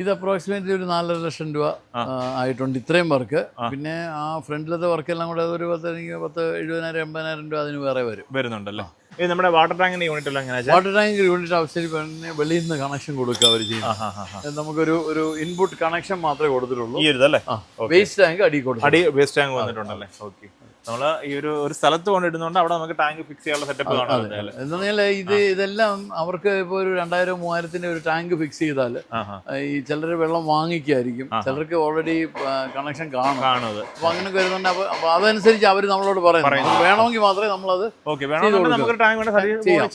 ഇത് അപ്രോക്സിമേറ്റ്ലി ഒരു 4,50,000 രൂപ ആയിട്ടുണ്ട് ഇത്രയും വർക്ക്. പിന്നെ ആ ഫ്രണ്ടിലത്തെ വർക്കെല്ലാം കൂടെ ഒരു 70,000-80,000 രൂപ അതിന് വേറെ വരുന്നുണ്ടല്ലേ. ഇത് നമ്മുടെ വാട്ടർ ടാങ്കിന്റെ യൂണിറ്റ് എല്ലാം എങ്ങനെയാ? വാട്ടർ ടാങ്ക് യൂണിറ്റ് ആവശ്യത്തിന് വെളിയിൽ നിന്ന് കണക്ഷൻ കൊടുക്കുക അവർ ചെയ്യുന്നത്. നമുക്കൊരു ഇൻപുട്ട് കണക്ഷൻ മാത്രമേ കൊടുത്തിട്ടുള്ളൂ. ഈ ഒരു വേസ്റ്റ് ടാങ്ക് അടി കൊടുത്തു. അടി വേസ്റ്റ് ടാങ്ക് വന്നിട്ടുണ്ടല്ലേ. ഓക്കെ. നമ്മൾ ഈ ഒരു സ്ഥലത്ത് കൊണ്ടിടുന്നോണ്ട് അവിടെ നമുക്ക് ടാങ്ക് ഫിക്സ് ചെയ്യാനുള്ള സെറ്റപ്പ് കാണാം. എന്താ പറഞ്ഞാൽ ഇതെല്ലാം അവർക്ക് ഇപ്പോൾ ഒരു 2,000-3,000 ഒരു ടാങ്ക് ഫിക്സ് ചെയ്താൽ ഈ ചിലർ വെള്ളം വാങ്ങിക്കായിരിക്കും, ചിലർക്ക് ഓൾറെഡി കണക്ഷൻ കാണും. അപ്പൊ അങ്ങനെ വരുന്നുണ്ട്. അപ്പൊ അതനുസരിച്ച് അവർ നമ്മളോട് പറയുന്നു വേണമെങ്കിൽ മാത്രമേ നമ്മളത് നമുക്ക് ടാങ്ക്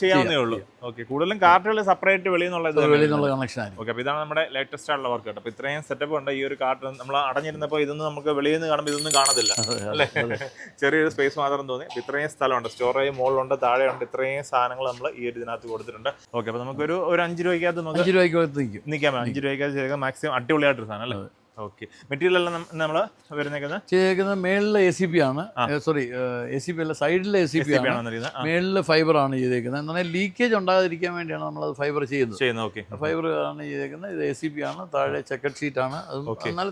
ചെയ്യാവുന്നേ ഉള്ളൂ. ഓക്കെ. കൂടുതലും കാർട്ടുകൾ സെപ്പറേറ്റ് വെളിയിൽ നിന്നുള്ള കണക്ഷൻ ആയിരിക്കും. ഓക്കെ. അപ്പോൾ ഇതാണ് നമ്മുടെ ലേറ്റസ്റ്റ് ആയിട്ടുള്ള വർക്ക് കേട്ടോ. അപ്പോൾ ഇത്രയും സെറ്റപ്പ് ഉണ്ട്. ഈ ഒരു കാർട്ട് നമ്മൾ അടഞ്ഞിരുന്നപ്പോൾ ഇതൊന്നും നമുക്ക് വെളിയിൽ നിന്ന് കാണുമ്പോൾ ഇതൊന്നും കാണത്തില്ല അല്ലേ. ചെറിയൊരു സ്പേസ് മാത്രം തോന്നി. ഇത്രയും സ്ഥലമുണ്ട്, സ്റ്റോറേജ് മുകളിലുണ്ട്, താഴെയുണ്ട്, ഇത്രയും സാധനങ്ങൾ നമ്മൾ ഈ ഒരു ഇതിനകത്ത് കൊടുത്തിട്ടുണ്ട്. ഓക്കെ. അപ്പോൾ നമുക്കൊരു 5 രൂപയ്ക്കകത്ത് നമുക്ക് 5 രൂപയ്ക്ക് നിൽക്കാം. 5 രൂപയ്ക്കകത്ത് ചെയ്യുക മാക്സിമം അടിപൊളിയായിട്ടൊരു സാധനം അല്ലേ. ഓക്കെ. മെറ്റീരിയൽ എല്ലാം നമ്മൾ ചെയ്തേക്കുന്നത് മേളിലെ ACP ആണ്. സോറി, ACP അല്ല, സൈഡിലെ ACP ആണ്. മേളിലെ ഫൈബർ ആണ് ചെയ്തേക്കുന്നത്. എന്ന് പറഞ്ഞാൽ ലീക്കേജ് ഉണ്ടാകാതിരിക്കാൻ വേണ്ടിയാണ് നമ്മളത് ഫൈബർ ചെയ്യുന്നത്. ഫൈബർ ആണ് ചെയ്തേക്കുന്നത്. ഇത് ACP ആണ്. താഴെ ചെക്കഡ് ഷീറ്റ് ആണ്. നല്ല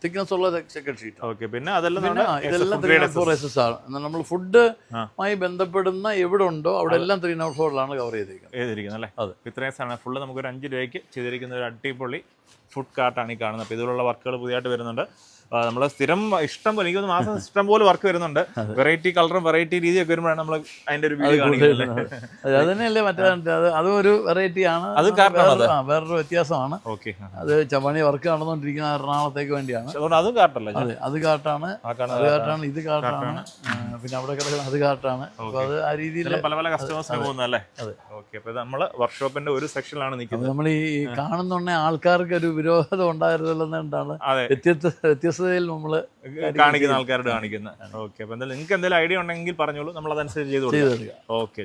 തിക്നെസ് ഉള്ള ചെക്കഡ് ഷീറ്റ്. ഓക്കെ. പിന്നെ ഇതെല്ലാം 304SS ആണ്. നമ്മൾ ഫുഡുമായി ബന്ധപ്പെടുന്ന എവിടെ ഉണ്ടോ അവിടെ എല്ലാം 304ലാണ് കവർ ചെയ്തിരിക്കുന്നത് അല്ലേ. ഇത്രയും സാധനം ഫുള്ള് നമുക്കൊരു 5 രൂപയ്ക്ക് ചെയ്തിരിക്കുന്ന ഒരു അടിപൊളി ഫുഡ് കാർട്ടാണ് ഈ കാണുന്നത്. അപ്പോൾ ഇതിലുള്ള വർക്കുകൾ പുതിയതായിട്ട് വരുന്നുണ്ട്. നമ്മൾ സ്ഥിരം ഇഷ്ടം പോലെ എനിക്കൊന്ന് മാസം ഇഷ്ടം പോലെ വർക്ക് വരുന്നുണ്ട്. വെറൈറ്റി കളറും വെറൈറ്റി രീതിയൊക്കെ വരുമ്പോഴാണ് നമ്മൾ അതിന്റെ ഒരു വീഡിയോ കാണിക്കുന്നത്. അത് തന്നെയല്ലേ മറ്റേ അതും ഒരു വെറൈറ്റി ആണ്. അത് വേറൊരു വ്യത്യാസമാണ്. ഓക്കെ. അത് ചവണി വർക്ക് നടന്നുകൊണ്ടിരിക്കുന്ന എറണാകുളത്തേക്ക് വേണ്ടിയാണ്. അതും കാർട്ടല്ലേ? അതെ, അത് കാർട്ടാണ്. ഇത് കാർട്ടാണ്. പിന്നെ അവിടെ കിടക്കുന്ന അത് കാർട്ടാണ്. അപ്പോൾ അത് ആ രീതിയിൽ പല പല കസ്റ്റമേഴ്സിന് പോകുന്നതല്ലേ. ഓക്കെ. അപ്പോൾ നമ്മൾ വർക്ക്ഷോപ്പിന്റെ ഒരു സെക്ഷനിലാണ് നിൽക്കുന്നത്. നമ്മൾ ഈ കാണുന്നുണ്ടെ ആൾക്കാർക്ക് ഒരു വിരോധം ഉണ്ടായിരുന്നല്ലോന്നാണ് വ്യത്യസ്തതയിൽ നമ്മൾ കാണിക്കുന്ന ആൾക്കാരോട് കാണിക്കുന്നത്. ഓക്കെ. അപ്പോൾ നിങ്ങൾക്ക് എന്തെങ്കിലും ഐഡിയ ഉണ്ടെങ്കിൽ പറഞ്ഞോളൂ, നമ്മൾ അതനുസരിച്ച് ചെയ്തു കൊടുക്കാം. ഓക്കെ.